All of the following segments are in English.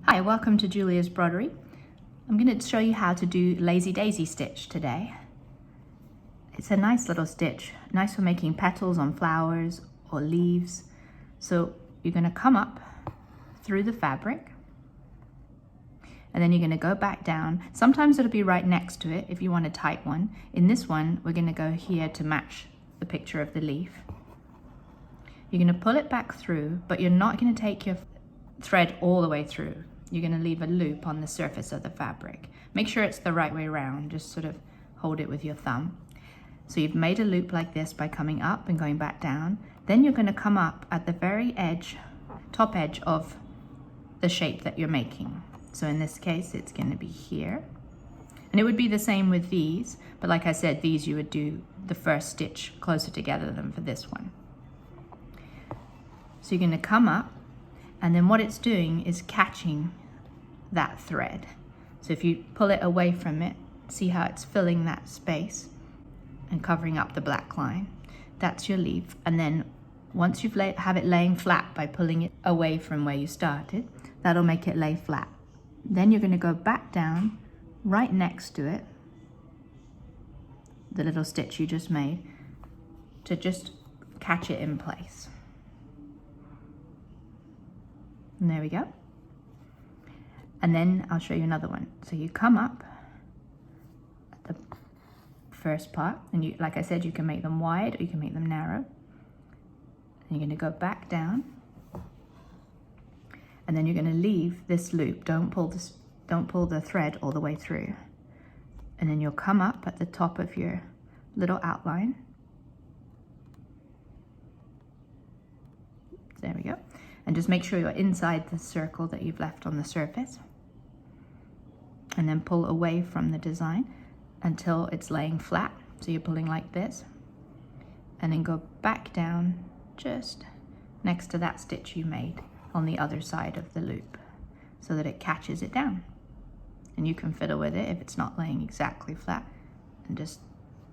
Hi, welcome to Julia's Broderie. I'm going to show you how to do Lazy Daisy stitch today. It's a nice little stitch, nice for making petals on flowers or leaves. So you're going to come up through the fabric and then you're going to go back down. Sometimes it'll be right next to it if you want a tight one. In this one, we're going to go here to match the picture of the leaf. You're going to pull it back through, but you're not going to take your thread all the way through. You're going to leave a loop on the surface of the fabric. Make sure it's the right way around, just sort of hold it with your thumb. So you've made a loop like this by coming up and going back down. Then you're going to come up at the very edge, top edge of the shape that you're making. So in this case, it's going to be here. And it would be the same with these, but like I said, these you would do the first stitch closer together than for this one. So you're going to come up, and then what it's doing is catching that thread. So if you pull it away from it, see how it's filling that space and covering up the black line. That's your leaf. And then once you've have it laying flat by pulling it away from where you started, that'll make it lay flat. Then you're going to go back down right next to it, the little stitch you just made, to just catch it in place. And there we go. And then I'll show you another one. So you come up at the first part, and you, like I said, you can make them wide or you can make them narrow. And you're going to go back down, and then you're going to leave this loop. Don't pull the thread all the way through. And then you'll come up at the top of your little outline. There we go. And just make sure you're inside the circle that you've left on the surface. And then pull away from the design until it's laying flat. So you're pulling like this. And then go back down just next to that stitch you made on the other side of the loop so that it catches it down. And you can fiddle with it if it's not laying exactly flat, and just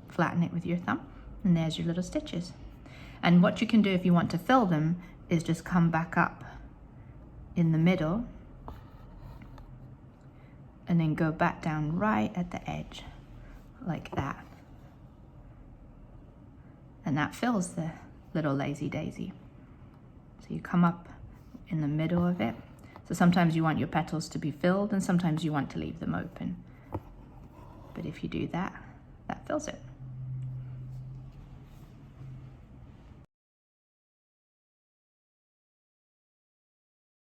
flatten it with your thumb. And there's your little stitches. And what you can do if you want to fill them is just come back up in the middle and then go back down right at the edge like that. And that fills the little Lazy Daisy. So you come up in the middle of it. So sometimes you want your petals to be filled and sometimes you want to leave them open. But if you do that, that fills it.